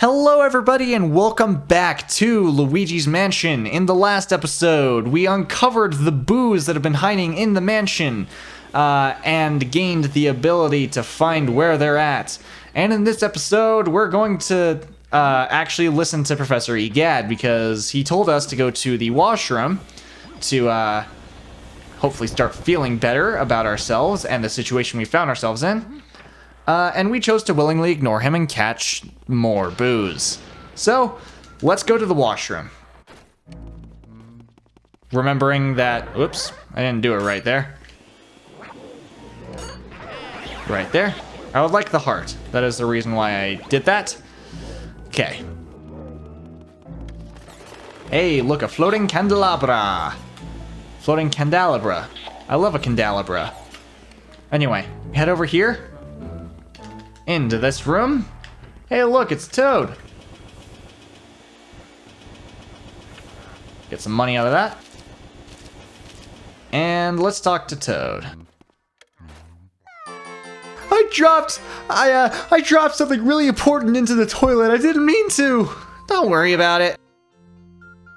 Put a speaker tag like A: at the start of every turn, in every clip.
A: Hello everybody and welcome back to Luigi's Mansion. In the last episode, we uncovered the boos that have been hiding in the mansion and gained the ability to find where they're at. And in this episode, we're going to actually listen to Professor Egad because he told us to go to the washroom to hopefully start feeling better about ourselves and the situation we found ourselves in. And we chose to willingly ignore him and catch more boos. So, let's go to the washroom. Remembering that, whoops, I didn't do it right there. Right there. I would like the heart. That is the reason why I did that. Okay. Hey, look, a floating candelabra. Floating candelabra. I love a candelabra. Anyway, head over here. Into this room. Hey, look, it's Toad. Get some money out of that. And let's talk to Toad. I dropped something really important into the toilet. I didn't mean to. Don't worry about it.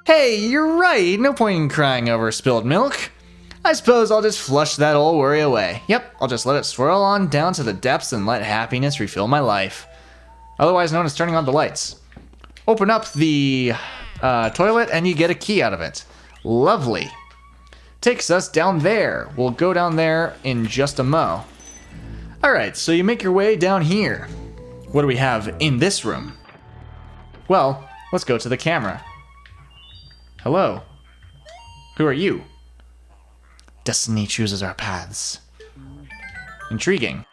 A: Hey, you're right. No point in crying over spilled milk. I suppose I'll just flush that old worry away. Yep, I'll just let it swirl on down to the depths and let happiness refill my life. Otherwise known as turning on the lights. Open up the toilet and you get a key out of it. Lovely. Takes us down there. We'll go down there in just a mo. Alright, so you make your way down here. What do we have in this room? Well, let's go to the camera. Hello. Who are you? Destiny chooses our paths. Intriguing.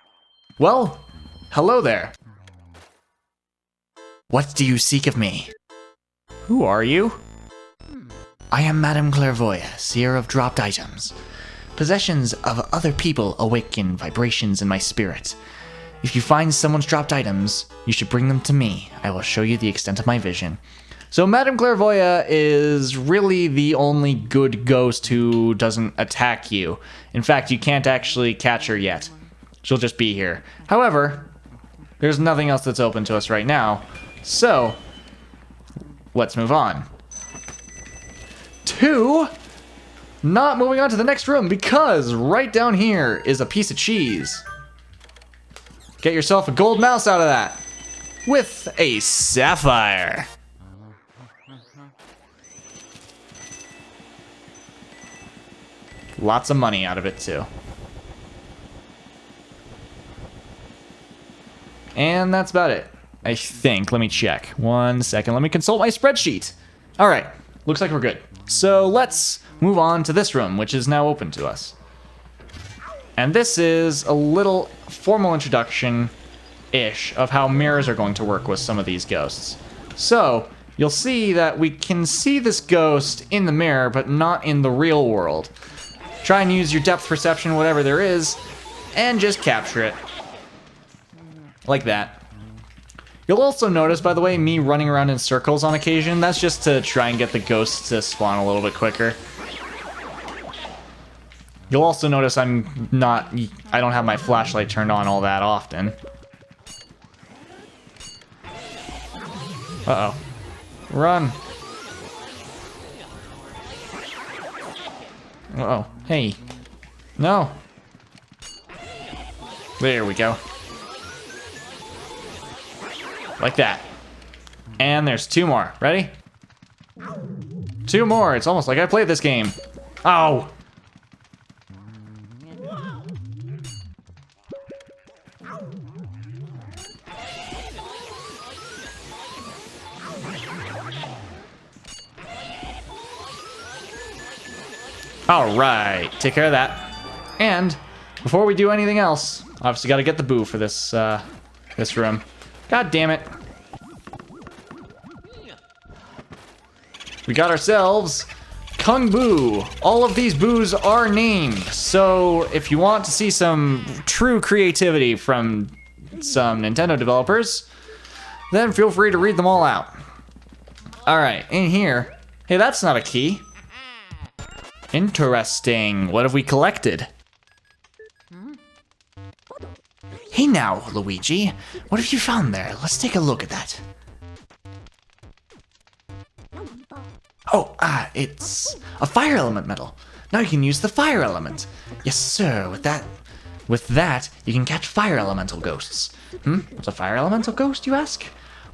A: Well, hello there. What do you seek of me? Who are you? I am Madame Clairvoyant, seer of dropped items. Possessions of other people awaken vibrations in my spirit. If you find someone's dropped items, you should bring them to me. I will show you the extent of my vision. So Madame Clairvoyant is really the only good ghost who doesn't attack you. In fact, you can't actually catch her yet. She'll just be here. However, there's nothing else that's open to us right now. So, let's move on. Not moving on to the next room because right down here is a piece of cheese. Get yourself a gold mouse out of that. With a sapphire. Lots of money out of it, too. And that's about it, I think. Let me check. 1 second. Let me consult my spreadsheet. All right. Looks like we're good. So let's move on to this room, which is now open to us. And this is a little formal introduction-ish of how mirrors are going to work with some of these ghosts. So you'll see that we can see this ghost in the mirror, but not in the real world. Try and use your depth perception, whatever there is, and just capture it. Like that. You'll also notice, by the way, me running around in circles on occasion. That's just to try and get the ghosts to spawn a little bit quicker. You'll also notice I don't have my flashlight turned on all that often. Uh-oh. Run. Uh-oh. Hey. No. There we go. Like that. And there's 2 more. Ready? 2 more. It's almost like I played this game. Oh. All right, take care of that. And before we do anything else, obviously got to get the boo for this this room. God damn it! We got ourselves Kung Boo. All of these boos are named, so if you want to see some true creativity from some Nintendo developers, then feel free to read them all out. All right, in here. Hey, that's not a key. Interesting. What have we collected? Hey now, Luigi. What have you found there? Let's take a look at that. It's a fire element medal. Now you can use the fire element. Yes, sir. With that, you can catch fire elemental ghosts. What's a fire elemental ghost, you ask?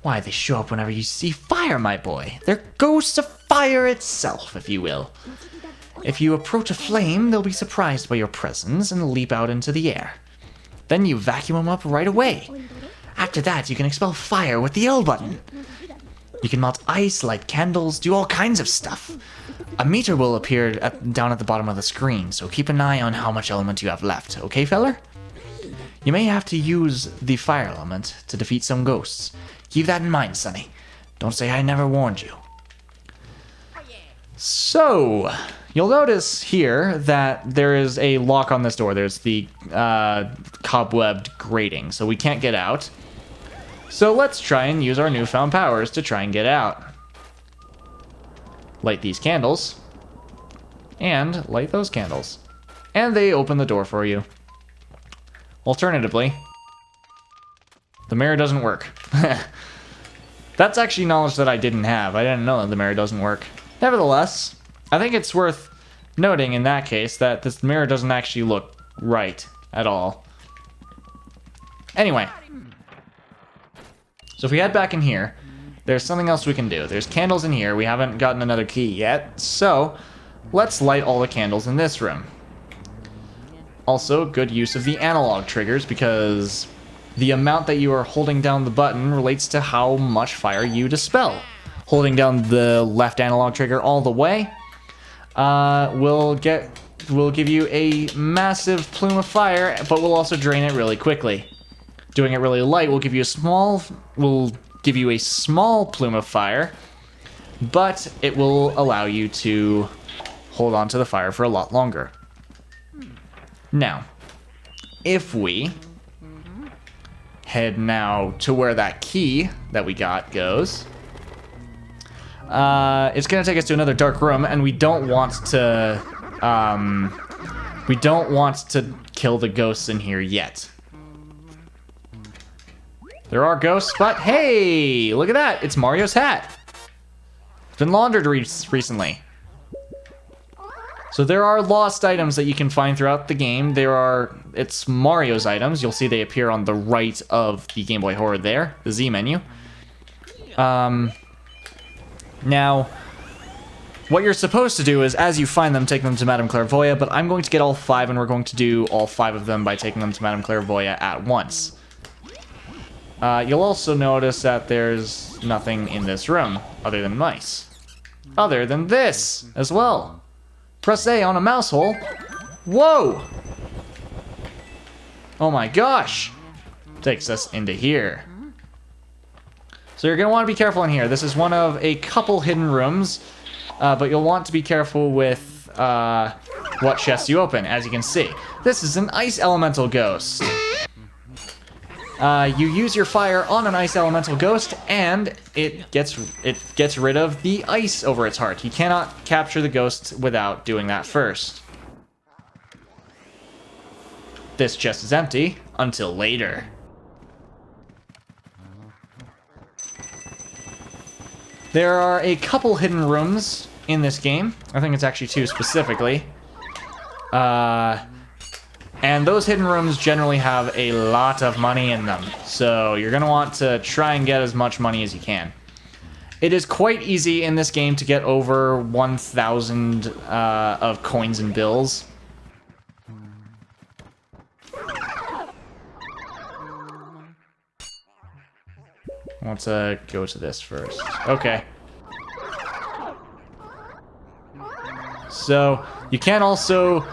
A: Why, they show up whenever you see fire, my boy. They're ghosts of fire itself, if you will. If you approach a flame, they'll be surprised by your presence and leap out into the air. Then you vacuum them up right away. After that, you can expel fire with the L button. You can melt ice, light candles, do all kinds of stuff. A meter will appear down at the bottom of the screen, so keep an eye on how much element you have left, okay, feller? You may have to use the fire element to defeat some ghosts. Keep that in mind, Sonny. Don't say I never warned you. So, you'll notice here that there is a lock on this door. There's the cobwebbed grating, so we can't get out. So let's try and use our newfound powers to try and get out. Light these candles. And light those candles. And they open the door for you. Alternatively, the mirror doesn't work. That's actually knowledge that I didn't have. I didn't know that the mirror doesn't work. Nevertheless, I think it's worth noting in that case that this mirror doesn't actually look right at all. Anyway. So if we head back in here, there's something else we can do. There's candles in here. We haven't gotten another key yet. So let's light all the candles in this room. Also, good use of the analog triggers because the amount that you are holding down the button relates to how much fire you dispel. Holding down the left analog trigger all the way will give you a massive plume of fire, but will also drain it really quickly. Doing it really light will give you a small plume of fire, but it will allow you to hold on to the fire for a lot longer. Now, if we head now to where that key that we got goes, it's gonna take us to another dark room, and we don't want to kill the ghosts in here yet. There are ghosts, but hey, look at that! It's Mario's hat. It's been laundered recently. So there are lost items that you can find throughout the game. It's Mario's items. You'll see they appear on the right of the Game Boy Horror there, the Z menu. Now, what you're supposed to do is, as you find them, take them to Madame Clairvoyant, but I'm going to get all 5, and we're going to do all 5 of them by taking them to Madame Clairvoyant at once. You'll also notice that there's nothing in this room other than mice. Other than this as well. Press A on a mouse hole. Whoa! Oh my gosh! Takes us into here. So you're going to want to be careful in here. This is one of a couple hidden rooms, but you'll want to be careful with what chests you open, as you can see. This is an ice elemental ghost. You use your fire on an ice elemental ghost, and it gets rid of the ice over its heart. You cannot capture the ghost without doing that first. This chest is empty until later. There are a couple hidden rooms in this game. I think it's actually 2 specifically. And those hidden rooms generally have a lot of money in them. So you're going to want to try and get as much money as you can. It is quite easy in this game to get over 1,000 of coins and bills. I want to go to this first. Okay. So you can also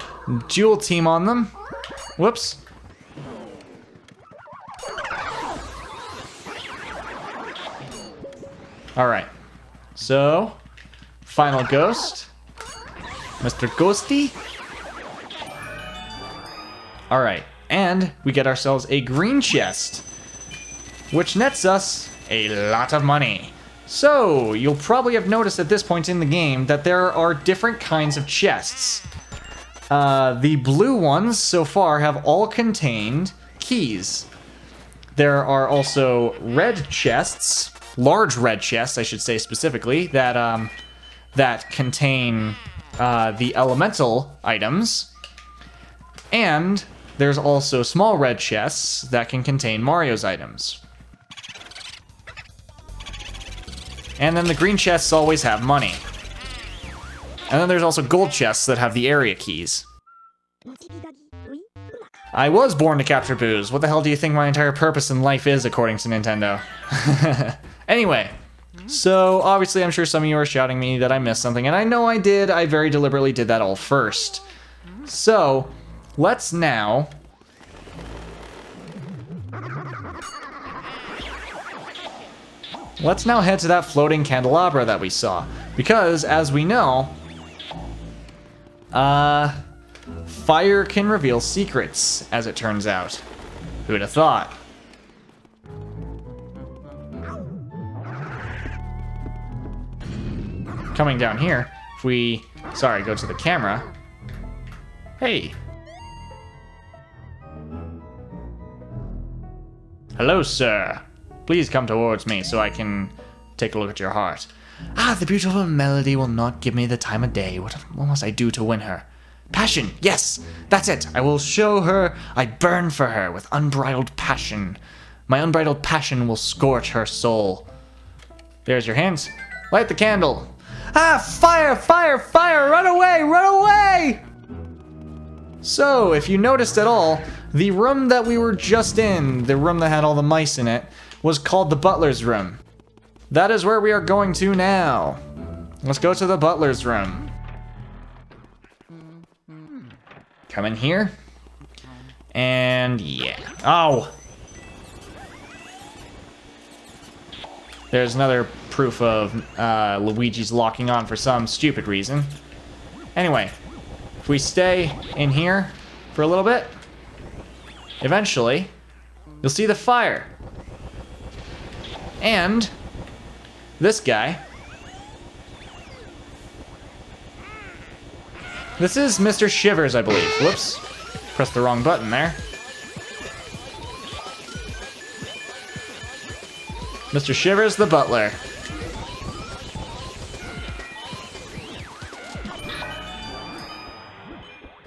A: dual team on them. Whoops. Alright. So, final ghost. Mr. Ghosty. Alright. And we get ourselves a green chest, which nets us a lot of money. So, you'll probably have noticed at this point in the game that there are different kinds of chests. The blue ones so far have all contained keys. There are also red chests, large red chests I should say specifically, that that contain the elemental items. And there's also small red chests that can contain Mario's items. And then the green chests always have money. And then there's also gold chests that have the area keys. I was born to capture booze. What the hell do you think my entire purpose in life is, according to Nintendo? Anyway, so obviously I'm sure some of you are shouting me that I missed something, and I know I did. I very deliberately did that all first. So, let's now... Let's now head to that floating candelabra that we saw. Because, as we know, fire can reveal secrets, as it turns out. Who'd have thought? Coming down here, if we, go to the camera. Hey. Hello, sir. Please come towards me so I can take a look at your heart. Ah, the beautiful melody will not give me the time of day. What must I do to win her? Passion, yes, that's it. I will show her I burn for her with unbridled passion. My unbridled passion will scorch her soul. There's your hands. Light the candle. Ah, fire, fire, fire, run away, run away! So, if you noticed at all, the room that we were just in, the room that had all the mice in it, was called the butler's room. That is where we are going to now. Let's go to the butler's room. Come in here. And yeah. Oh! There's another proof of Luigi's locking on for some stupid reason. Anyway, if we stay in here for a little bit, eventually, you'll see the fire. And this guy. This is Mr. Shivers, I believe. Whoops. Pressed the wrong button there. Mr. Shivers the butler.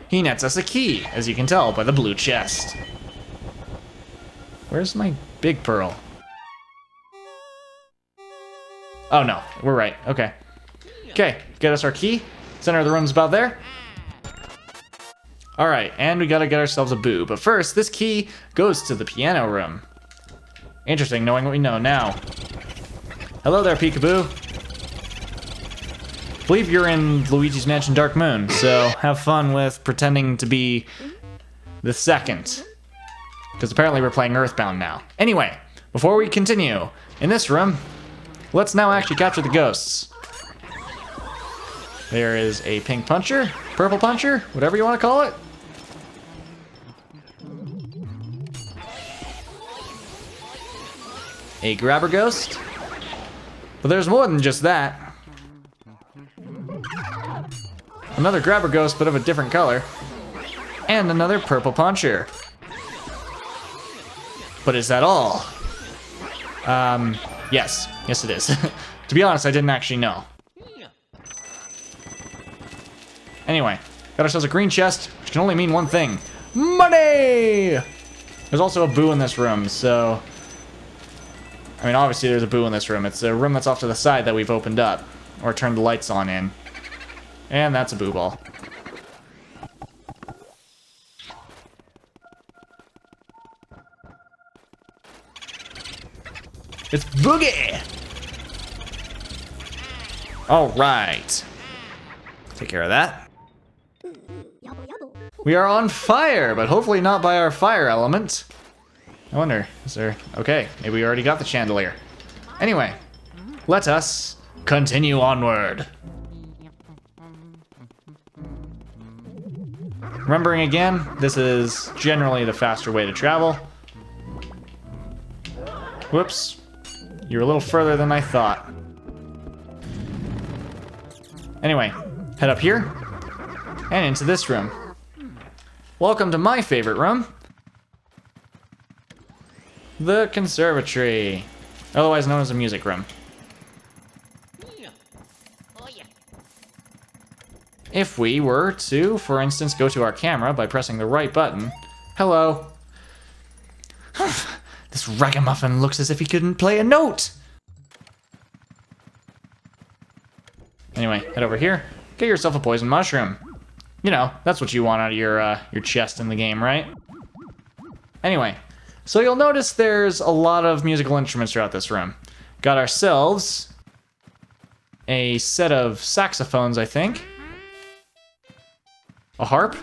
A: He nets us a key, as you can tell by the blue chest. Where's my big pearl? Oh no, we're right. Okay. Okay, get us our key. Center of the room's about there. Alright, and we gotta get ourselves a boo. But first, this key goes to the piano room. Interesting, knowing what we know now. Hello there, Peekaboo. I believe you're in Luigi's Mansion Dark Moon, so have fun with pretending to be the second. Because apparently we're playing Earthbound now. Anyway, before we continue, in this room, let's now actually capture the ghosts. There is a pink puncher, purple puncher, whatever you want to call it. A grabber ghost. But there's more than just that. Another grabber ghost, but of a different color. And another purple puncher. But is that all? Yes. Yes, it is. To be honest, I didn't actually know. Anyway, got ourselves a green chest, which can only mean one thing. Money! There's also a boo in this room, so... I mean, obviously there's a boo in this room. It's a room that's off to the side that we've opened up. Or turned the lights on in. And that's a boo ball. It's Boogie! Alright. Take care of that. We are on fire, but hopefully not by our fire element. I wonder, is there... Okay, maybe we already got the chandelier. Anyway, let us continue onward. Remembering again, this is generally the faster way to travel. Whoops. You're a little further than I thought. Anyway, head up here, and into this room. Welcome to my favorite room. The conservatory, otherwise known as the music room. if we were to, for instance, go to our camera by pressing the right button. Hello. This ragamuffin looks as if he couldn't play a note. Anyway, head over here. Get yourself a poison mushroom. You know, that's what you want out of your chest in the game, right? Anyway, so you'll notice there's a lot of musical instruments throughout this room. Got ourselves a set of saxophones, I think. A harp.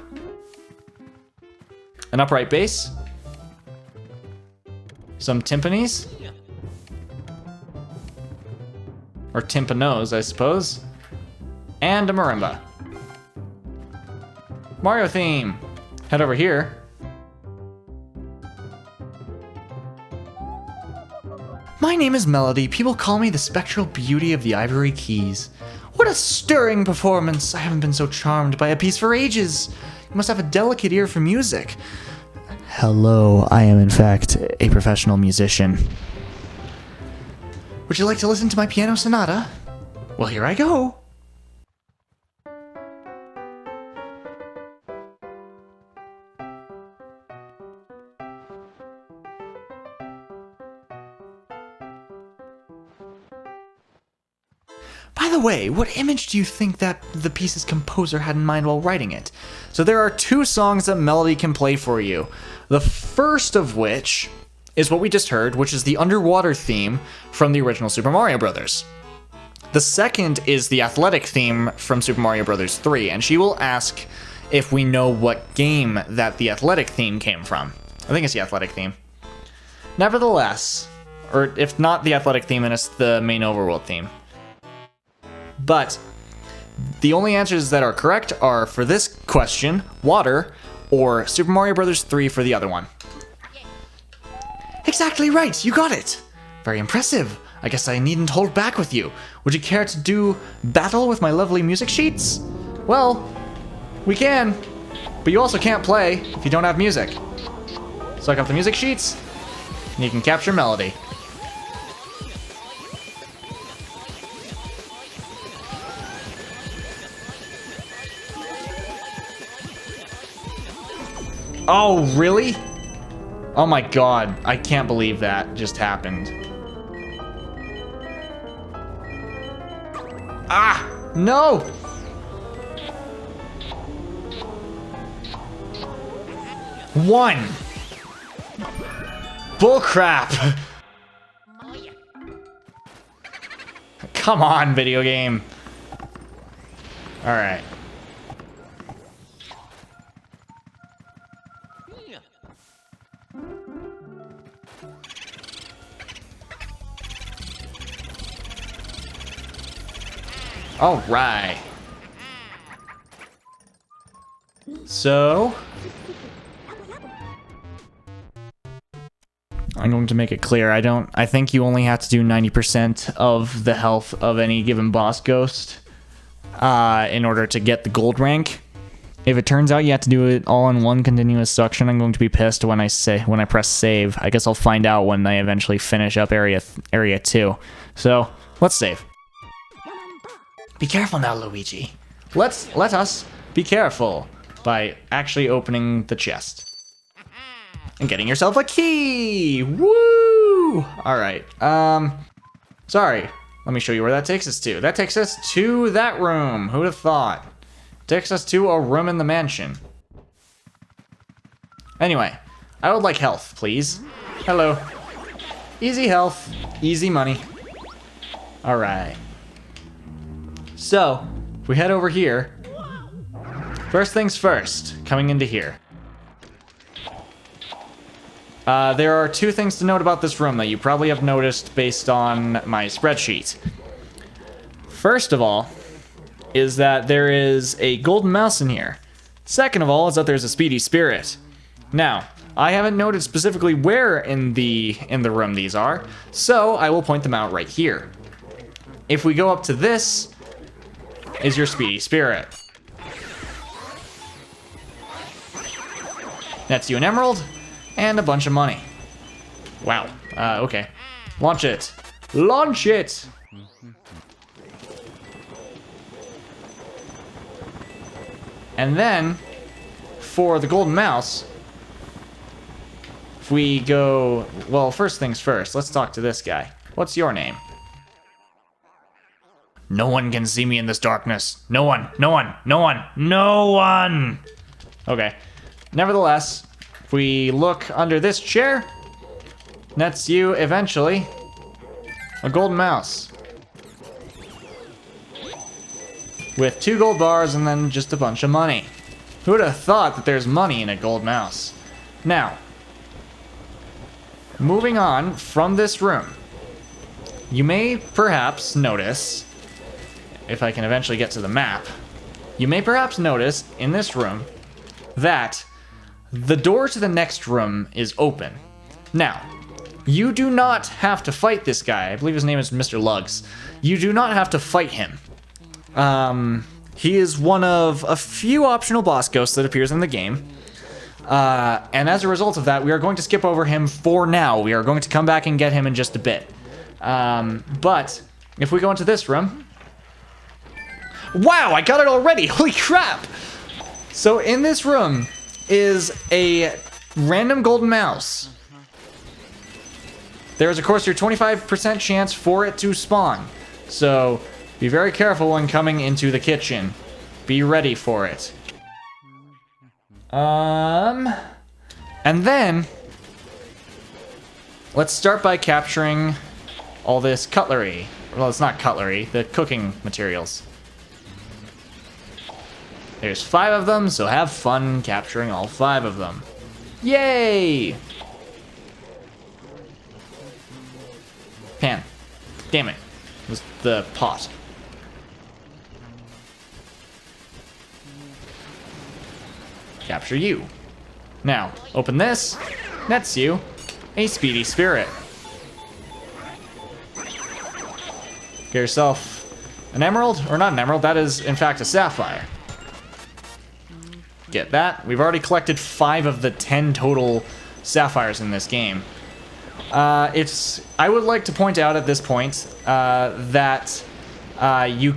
A: An upright bass. Some timpanis. Or tympanos, I suppose. And a marimba. Mario theme. Head over here. My name is Melody. People call me the spectral beauty of the Ivory Keys. What a stirring performance! I haven't been so charmed by a piece for ages. You must have a delicate ear for music. Hello, I am in fact a professional musician. Would you like to listen to my piano sonata? Well, here I go. By the way, what image do you think that the piece's composer had in mind while writing it? So there are 2 songs that Melody can play for you. The first of which is what we just heard, which is the underwater theme from the original Super Mario Bros. The second is the athletic theme from Super Mario Bros. 3, and she will ask if we know what game that the athletic theme came from. I think it's the athletic theme. Nevertheless, or if not the athletic theme, then it's the main overworld theme. But the only answers that are correct are, for this question, water, or Super Mario Bros. 3 for the other one. Exactly right, you got it! Very impressive. I guess I needn't hold back with you. Would you care to do battle with my lovely music sheets? Well, we can, but you also can't play if you don't have music. Suck up the music sheets, and you can capture Melody. Oh, really? Oh my god, I can't believe that just happened. Ah! No! One! Bullcrap! Come on, video game. Alright. All right. So, I'm going to make it clear. I think you only have to do 90% of the health of any given boss ghost in order to get the gold rank. If it turns out you have to do it all in one continuous suction, I'm going to be pissed when I press save. I guess I'll find out when I eventually finish up area 2. So, let's save. Be careful now, Luigi. Let us be careful by actually opening the chest. And getting yourself a key! Woo! Alright, sorry. Let me show you where that takes us to. That takes us to that room. Who'd have thought? Takes us to a room in the mansion. Anyway, I would like health, please. Hello. Easy health, easy money. Alright. So, if we head over here, first things first, coming into here. There are 2 things to note about this room that you probably have noticed based on my spreadsheet. First of all, is that there is a golden mouse in here. Second of all, is that there's a speedy spirit. Now, I haven't noted specifically where in the room these are, so I will point them out right here. If we go up to this, is your speedy spirit. That's you an emerald and a bunch of money. Wow. Okay. Launch it. Launch it! And then, for the golden mouse, if we go... Well, first things first, let's talk to this guy. What's your name? No one can see me in this darkness. No one, no one, no one, no one! Okay. Nevertheless, if we look under this chair, nets you, eventually, a golden mouse. With 2 gold bars and then just a bunch of money. Who would have thought that there's money in a gold mouse? Now, moving on from this room, you may perhaps notice, if I can eventually get to the map, you may perhaps notice in this room that the door to the next room is open. Now, you do not have to fight this guy. I believe his name is Mr. Lugs. You do not have to fight him. He is one of a few optional boss ghosts that appears in the game. And as a result of that, we are going to skip over him for now. We are going to come back and get him in just a bit. But if we go into this room... Wow, I got it already! Holy crap! So in this room is a random golden mouse. There is, of course, your 25% chance for it to spawn. So be very careful when coming into the kitchen. Be ready for it. And then let's start by capturing all this cutlery. Well, it's not cutlery, the cooking materials. There's 5 of them, so have fun capturing all 5 of them. Yay! Pan. Damn it. It was the pot. Capture you. Now, open this. Nets you a speedy spirit. Get yourself an emerald, or not an emerald, that is in fact a sapphire. Get that. We've already collected 5 of the 10 total sapphires in this game. I would like to point out at this point that you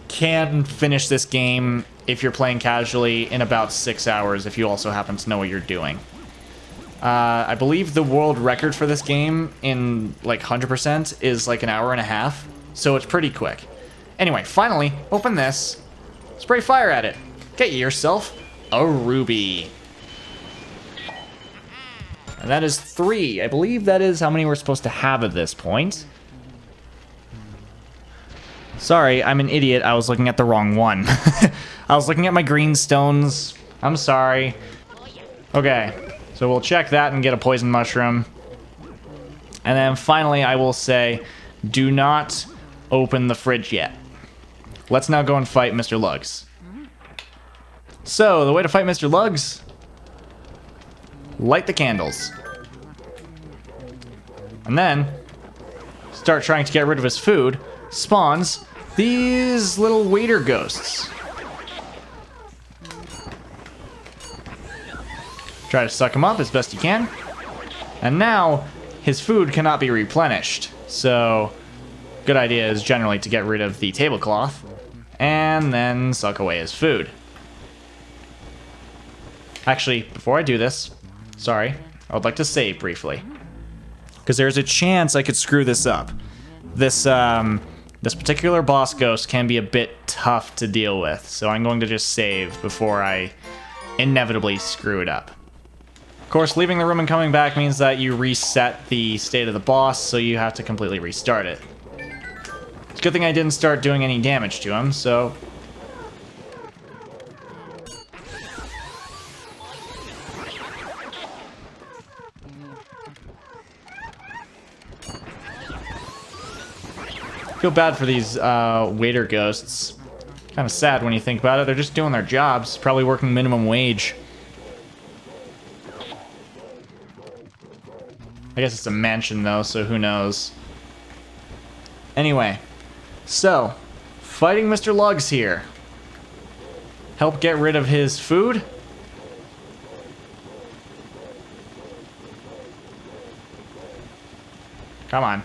A: can finish this game if you're playing casually in about 6 hours if you also happen to know what you're doing. I believe the world record for this game in like 100% is like an hour and a half, so it's pretty quick. Anyway, finally, open this, spray fire at it, get yourself a ruby. And that is 3. I believe that is how many we're supposed to have at this point. Sorry, I'm an idiot. I was looking at the wrong one. I was looking at my green stones. I'm sorry. Okay, so we'll check that and get a poison mushroom. And then finally, I will say, do not open the fridge yet. Let's now go and fight Mr. Lugs. So, the way to fight Mr. Lugs... light the candles. And then start trying to get rid of his food. Spawns these little waiter ghosts. Try to suck him up as best you can. And now his food cannot be replenished. So good idea is generally to get rid of the tablecloth and then suck away his food. Actually, before I do this, sorry, I would like to save briefly. Because there's a chance I could screw this up. This particular boss ghost can be a bit tough to deal with, so I'm going to just save before I inevitably screw it up. Of course, leaving the room and coming back means that you reset the state of the boss, so you have to completely restart it. It's a good thing I didn't start doing any damage to him, so... feel bad for these waiter ghosts. Kind of sad when you think about it. They're just doing their jobs, probably working minimum wage. I guess it's a mansion though, so who knows. Anyway, so fighting Mr. Lugs here. Help get rid of his food. Come on.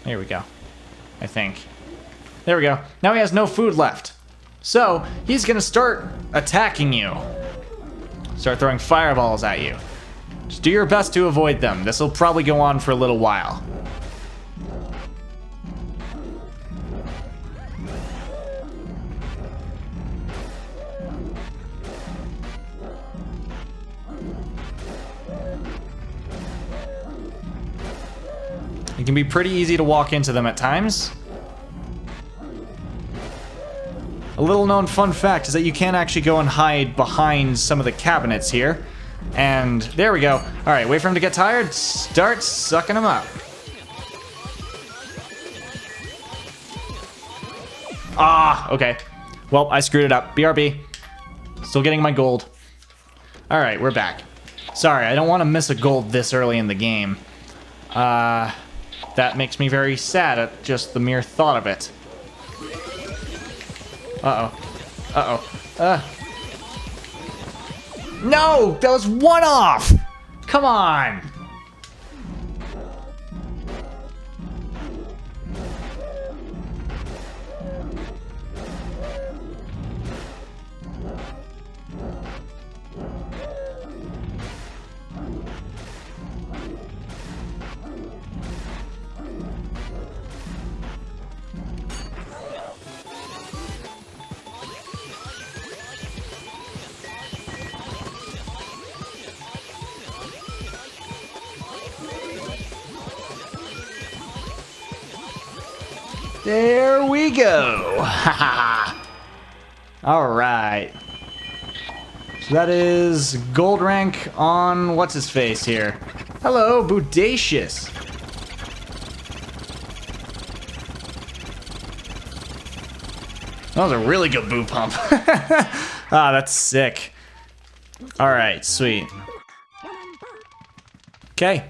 A: Here we go. I think There we go. Now he has no food left. So, he's gonna start attacking you. Start throwing fireballs at you. Just do your best to avoid them. This will probably go on for a little while. It can be pretty easy to walk into them at times. A little known fun fact is that you can actually go and hide behind some of the cabinets here. And there we go. All right, wait for him to get tired. Start sucking him up. Ah, okay. Well, I screwed it up. BRB. Still getting my gold. All right, we're back. Sorry, I don't want to miss a gold this early in the game. That makes me very sad at just the mere thought of it. No! That was one off! Come on! There we go! Alright. So that is gold rank on what's his face here. Hello, Bodacious. That was a really good boo pump. Ah, that's sick. Alright, sweet. Okay.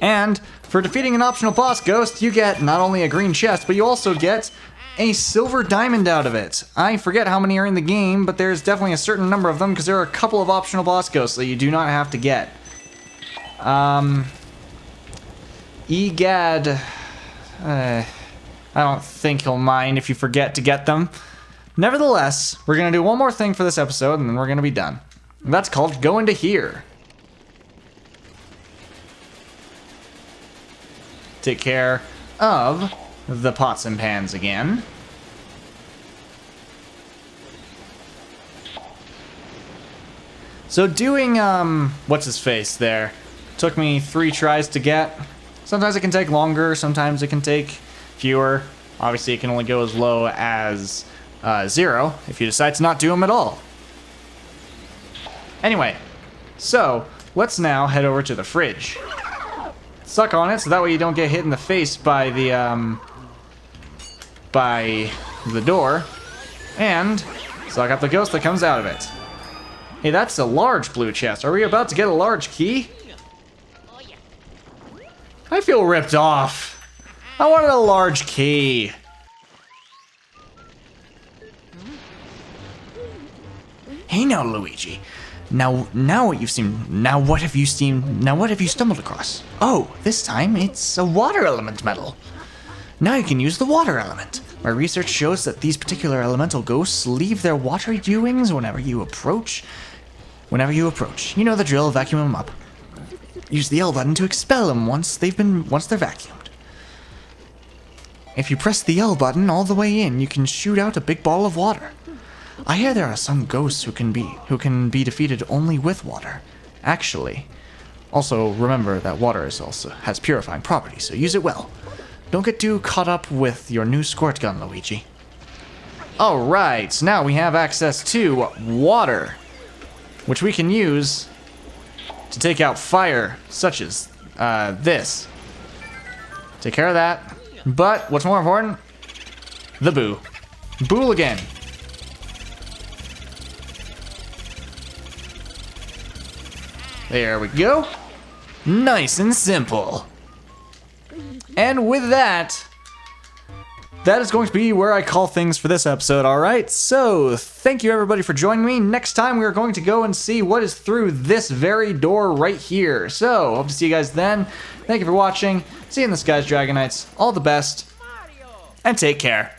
A: And for defeating an optional boss ghost, you get not only a green chest, but you also get a silver diamond out of it. I forget how many are in the game, but there's definitely a certain number of them because there are a couple of optional boss ghosts that you do not have to get. Egad, I don't think he'll mind if you forget to get them. Nevertheless, we're going to do one more thing for this episode and then we're going to be done. And that's called Go Into Here. Take care of the pots and pans again. So doing, what's his face there, took me 3 tries to get. Sometimes it can take longer, sometimes it can take fewer. Obviously it can only go as low as 0 if you decide to not do them at all. Anyway, so let's now head over to the fridge. Suck on it so that way you don't get hit in the face by the door, and suck up the ghost that comes out of it. Hey, that's a large blue chest. Are we about to get a large key? I feel ripped off. I wanted a large key. Hey now, Luigi. Now what have you stumbled across? Oh, this time it's a water element medal. Now you can use the water element. My research shows that these particular elemental ghosts leave their watery dewings whenever you approach. You know the drill, vacuum them up. Use the L button to expel them once they're vacuumed. If you press the L button all the way in, you can shoot out a big ball of water. I hear there are some ghosts who can be defeated only with water. Actually. Also, remember that water has purifying properties, so use it well. Don't get too caught up with your new squirt gun, Luigi. Alright, so now we have access to water, which we can use to take out fire, such as this. Take care of that. But what's more important? The boo. Bool again. There we go. Nice and simple. And with that, that is going to be where I call things for this episode, alright? So, thank you everybody for joining me. Next time we are going to go and see what is through this very door right here. So, hope to see you guys then. Thank you for watching. See you in the skies, Dragonites. All the best. And take care.